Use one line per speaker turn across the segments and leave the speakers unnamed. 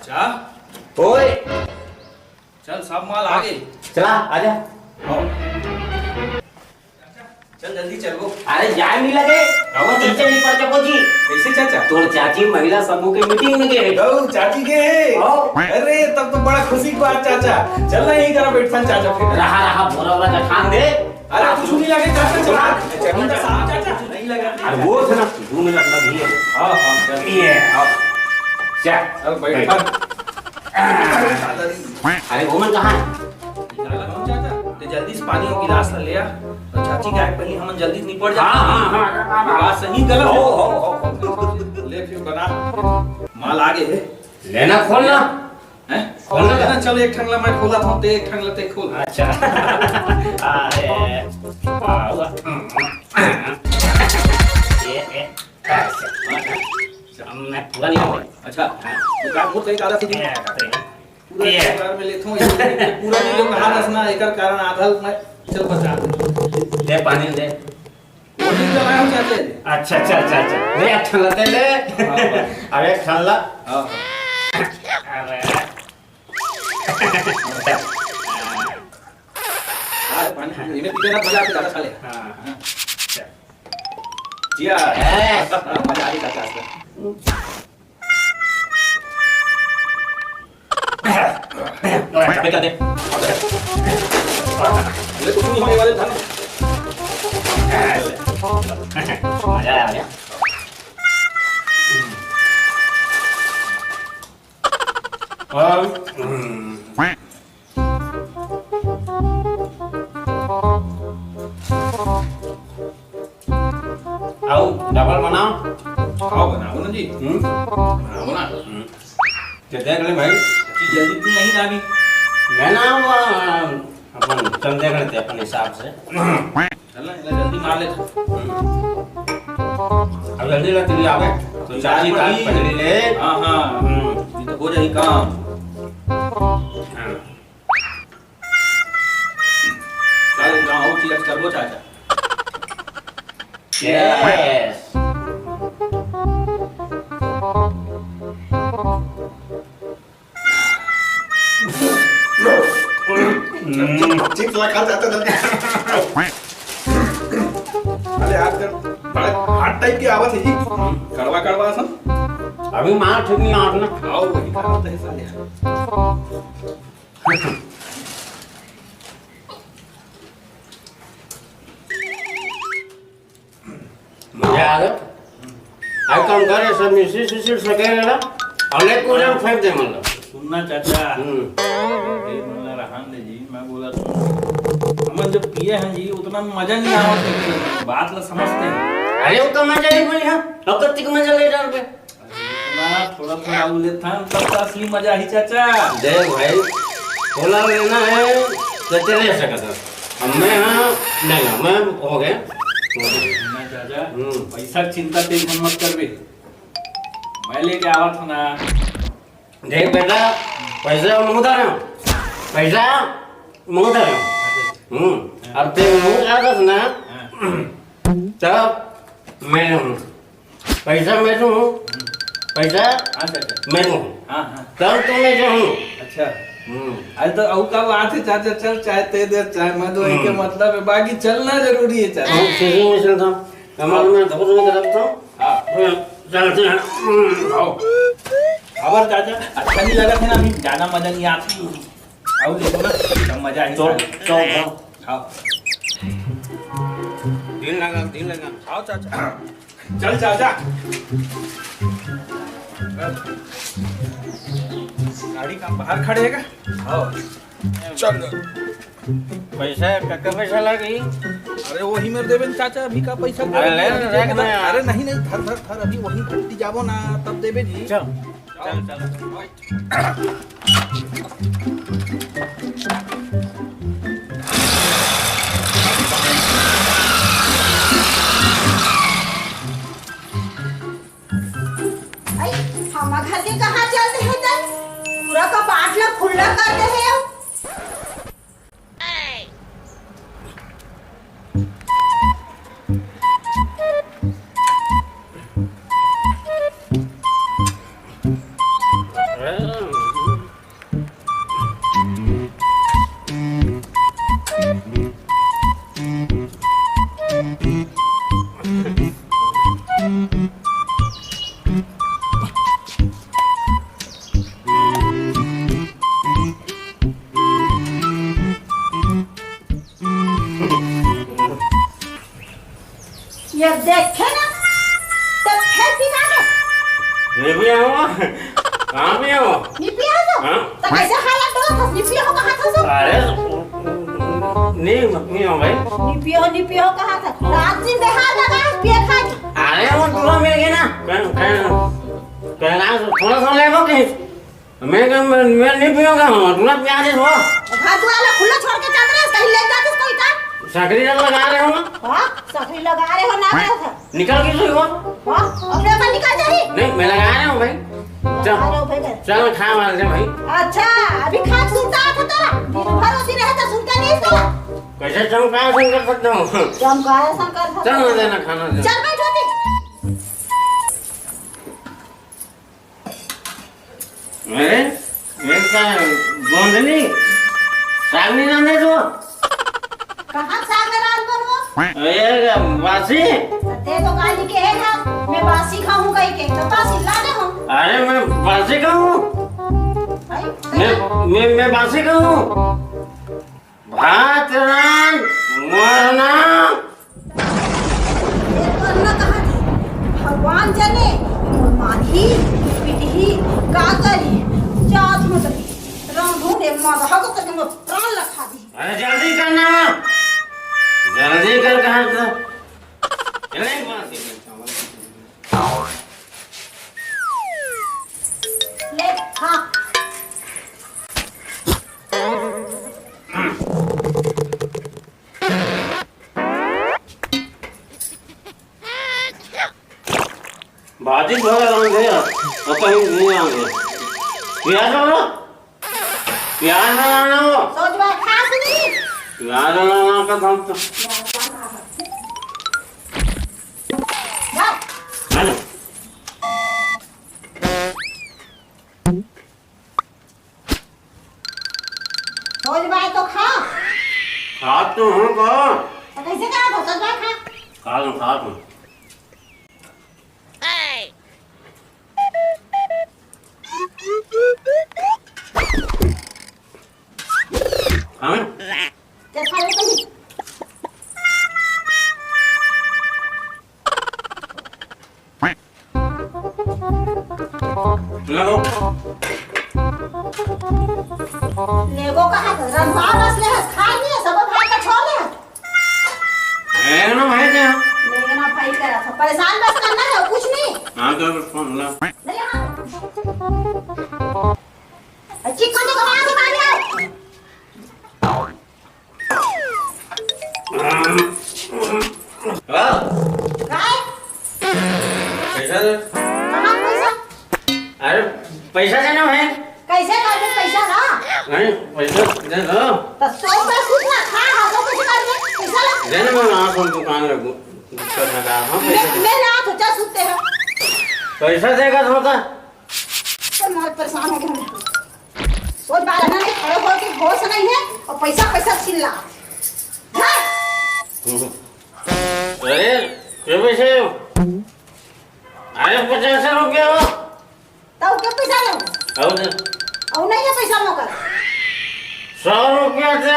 अच्छा
ओए
चल सब माल आगे
चला आजा।
आओ। चल जल्दी चल वो।
अरे जाए नहीं लगे वो चलते नहीं पड़ चको जी।
कैसे चाचा?
तोर चाची महिला समूह के मीटिंग में गए।
गौ चाची के अरे तब तो बड़ा खुशी की बात चाचा। चल ना यहीं जरा बैठा चाचा फिर।
रहा रहा बोरा बोरा का ठान दे।
अरे कुछ नहीं लगे चाचा चला। चाचा नहीं लगा।
अरे वो थे ना 2 मिनट लगी है।
हाँ हाँ चल
ये अब चल
चल बैठ।
अरे वो मैं कहाँ है?
चाचा ते जल्दी से पानी और गिलास ले आ और चाची का पहले हम जल्दी से निपट जाते।
हाँ
बात सही गलत हो ले फिर बना माल आगे है
लेना खोलना
हैं खोलना ना। चल एक ठंगला मैं खोला था ते एक ठंगला ते खोल।
अच्छा अरे ये मैं पूरा नहीं होगा।
अच्छा तो का बहुत कई काला से पूरा परिवार में लेथो पूरा नहीं लोग हाथ हंसना एकर कारण आधा मैं चल बचा
दे पानी दे।
वो नहीं जलाया हो चाचा।
अच्छा अच्छा अच्छा अच्छा ले अच्छा लते ले। अरे खाला
हां
अरे
अरे पानी इन्हें पीने ना मजा आता साले।
हां
जिया मजा आ रही चाचा।
बेटा दे
ले कुछ नहीं होने वाले था।
मजा आ गया। और आओ डबल बनाओ।
आओ बनाओ ना जी। बनाओ ना
तो देख ले भाई
चीज जल्दी तू नहीं ना अभी
लेना अपन चल देख लेते अपन हिसाब से।
चलना जल्दी मार ले।
अब जल्दी ले तेरी आवे तो चाची का पकड़ी ले।
हां हां ये तो हो जाई काम। चल गांव चीज करबो चाचा।
यस
ठीक लगा जाता जल्दी। अरे हाथ कर बड़ा हार्ड टाइप की आवाज है जी। कड़वा कड़वा सा
अभी मार ठीक नहीं आठ ना।
आओ वही करते हैं साले।
मजा आ गया। आई काम करे सब मिसी सिर सके ना अगले पूजा फेंक दे मतलब।
सुनना चाचा ये बोला रहन दे जी। मैं बोला हम जब पिए हैं जी उतना मजा नहीं आवत बात ला समझते हैं।
अरे वो तो मजा ही बोली हां अब कत्ती का मजा ले डाल पे
ना थोड़ा थोड़ा उले था तब तो असली मजा ही चाचा।
दे भाई बोला लेना है तो चले सकता हमें हां नहीं ना मैं हो गया
ना चाचा पैसा चिंता टेंशन मत करबे मैं लेके आवत हूं ना।
देख बेटा पैसा मुंगता रहा पैसा मुंगता रहा अब ते मुंग आदत ना तब मैं हूं पैसा मैं हूं पैसा
हां चाचा
मैं हूं
हां हां
तब तो मैं जो हूं।
अच्छा अरे तो औ का बात है चाचा। चल चाय ते दे चाय मैं दो के मतलब है बाकी चलना जरूरी है चाचा।
सीधी मिसल था कमाल में धोर नहीं करता हूं।
हां
चलते हैं
आओ खबर चाचा अच्छा नहीं लगा था ना अभी ज्यादा मजा नहीं आती। आओ देखो ना तब मजा आई।
तो
आओ
दिन लगा
आओ चाचा। चल चाचा गाड़ी का बाहर खड़ेगा। आओ चल
पैसा टक्का पैसा लगी।
अरे वही मेरे देबे चाचा अभी का पैसा।
अरे ले ना
अरे नहीं नहीं धर धर धर अभी वही घंटी जाबो ना तब देबे जी।
चल चल चल
हम घर के कहाँ चलते हैं तन पूरा का बाटला खुला करते हैं।
निपिया हो कहाँ पे हो?
निपिया हो
हाँ?
तो कैसे खाला तो निपिया हो कहाँ था सब?
अरे नहीं हो भाई।
निपिया हो कहाँ था? रात दिन बेहाल लगा पिए खा के।
अरे वो तुला मिल गया ना कहना थोड़ा सा ले लो कहीं मैं नहीं पियूंगा हूँ तुला प्याज हो
घर वाला खुला छोड़ के चल रहे कहीं ले जाते कोई था?
सकरी लगा रहे हो ना
हाँ सकरी लगा रहे हो ना रहे थे?
निकल के सोई हो
हाँ अपने अपन निकल जाही?
नहीं मैं लगा रहा हूँ भाई चल खा मार दे भाई।
अच्छा अभी खा सुनता था तेरा दिन भर उसी रहता सुनता नहीं इसका
कैसे चमकाया कर सकता हूँ
चमकाया शंकर
चल ना देना खाना दे।
चल बैठ होती
अरे मेरे गोंदली सागनी ना दे तो
कहाँ सागर आल बनो
अरे बासी
ते तो गाली के है ना मैं बासी खाऊं कहीं के तो बासी लाने हो
अरे मैं बासी कहूँ मैं बासी कहूँ भात रान मरना
ये करना कहाँ थी भगवान जाने माही पिटही का करी जात मत रंग ढूंढे माँ भागो तक मैं प्राण रखा दी
अरे जल्दी करना जल्दी कर कहाँ तो चले
ले हाँ
बाजी थोड़ा रंग गया और कहीं नहीं आएंगे प्याज वाला प्याज वाला वो
सोच बात खास नहीं
प्याज वाला का काम तो हेलो
सोच बात तो खा
खा तो हूँ को
तो कैसे कहा तो सोच बात खा
खा लूँ हाँ
चल खा ले कहीं
लगो
लेगो कहा तो रंभा बस ले खा नहीं सब भाई का छोड़ ले
ना भाई दे
लेकिन आप भाई करा था परेशान बस करना है कुछ नहीं
हाँ तो फोन ला
नहीं हाँ चिकन को वहां से मार आओ
हाँ
काय
पैसा दे
कहां पैसा
अरे पैसा देना है
कैसे कर दे पैसा ना
नहीं पैसा दे दो
तो 100 रुपए कुछ ना खा हाथों कैसे कर दे पैसा ला
देना मैं वहाँ फोन दुकान रखूँ हाँ
मैं ना तो जा सकते हैं
पैसा देगा तो होता
तो मैं परेशान हो गया सोच बात ना खड़े हो के होश नहीं है और पैसा पैसा चिल्ला हाँ
अरे क्या पैसे हो अरे 50 रुपया हो
तो क्या पैसा लो और नहीं है पैसा मगर
100 रुपया दे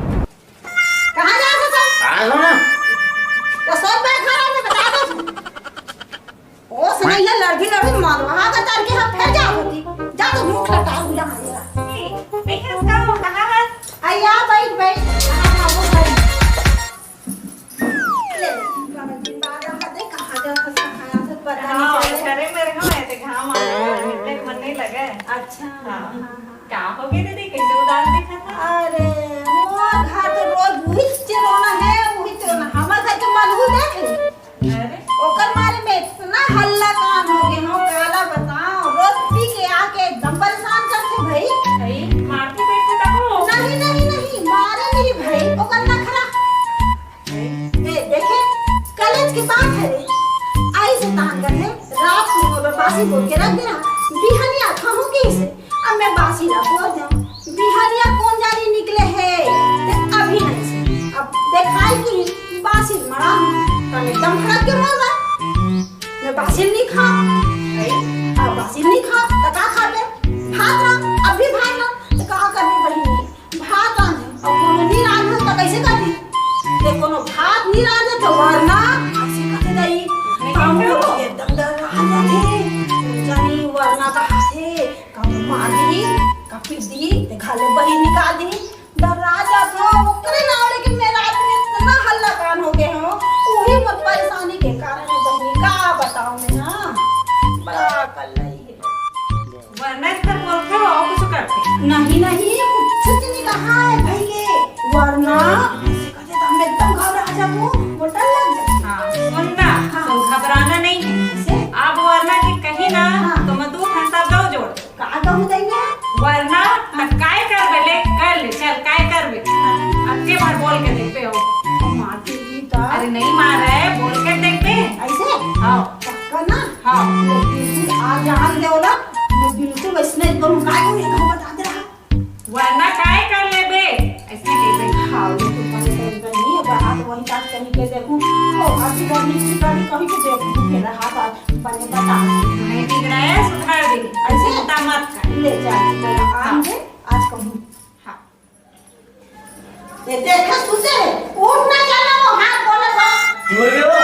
कहाँ जा रहे हो
आ जाओ ना
तो 100 रुपए खा रहा है बता दो ओस नहीं है लड़की लड़की मार वहाँ का तार के हम फिर जा होती जा तो मुंह खटा हुआ मारेगा आया बैठ बैठ हाँ वो बैठ ले दिन बाद हम दे कहाँ जा फंसा खाया से पता नहीं चले
अरे मेरे को ऐसे घाम आ रहा है इतने मन नहीं लगे
अच्छा
क्या हो गया दीदी कैसे उदास दिखा था
अरे वो घर तो रोज वही चिरोना है वही चिरोना हमारे घर के मलहू देख ली
अरे
ओकर मारे में इतना हल्ला काम हो गया हो काला बताओ रोज पी के आके एकदम परेशान करते भाई
भाई मारते पीटते तक हो
नहीं नहीं नहीं मारे नहीं भाई ओकर नखरा ए देखे कॉलेज की बात है रे आई से तान कर है रात को वो बासी बोल के रख देना बिहनिया खाऊं कैसे अब मैं बासी ना बोल जाऊं बिहनिया कौन जानी निकले है ते अभी नहीं से अब देखाई कि बासी मरा तो एकदम खराब के मर गया मैं बासी नहीं खा अब बासी नहीं खा तो का खाते भात ना अभी भात ना तो का करने बहिनी भात आने और कोनो नीर आने तो कैसे अब हाथ नहीं राजा तो वरना ऐसे कहते दई काम को एकदम डर रहा थे जानी वरना का हाथे काम मार दी काफी दी ते खाले बही निकाल दी डर राजा तो ओकरे नावले के मेरा आदमी इतना हल्ला कान हो गए हो वही मत परेशानी के कारण बहनी का बताऊं मैं ना बड़ा कल्ला ही
वरना इतना बोलते हो और कुछ करते
नहीं नहीं कुछ नहीं कहा है भाई के वरना ऐसे कहते तो हम एकदम घबरा जाऊं वो डर लग जाए
हाँ सुनना तुम घबराना नहीं है
ऐसे
अब वरना की कही ना
हाँ।
तो मैं दो फंसा दो जोड़
का कहूं देंगे
वरना काय कर बेले कर ले चल काय कर बे अब के बार बोल के देखते हो
मारती थी तो
अरे नहीं मार रहे बोल के देखते
ऐसे
हाँ
पक्का ना
हाँ
बिल्कुल आज जान देवला मैं बिल्कुल वैसने करूं काय को एक बता दे रहा
वरना काय कर ले बे ऐसे नहीं बे
हाँ ये तो पता नहीं है पर हाथ वही काट कहीं के देखूं ओ आती बनी की गाड़ी कहीं के देखूं मेरा हाथ बने बता
नहीं बिगड़ाया सुधार दे
ऐसे?
चिंता मत कर
ले जाए मेरा आम है आज कहूं
हाँ
ये देखा तुझे उठना जाना वो हाथ बोला था
चूर गया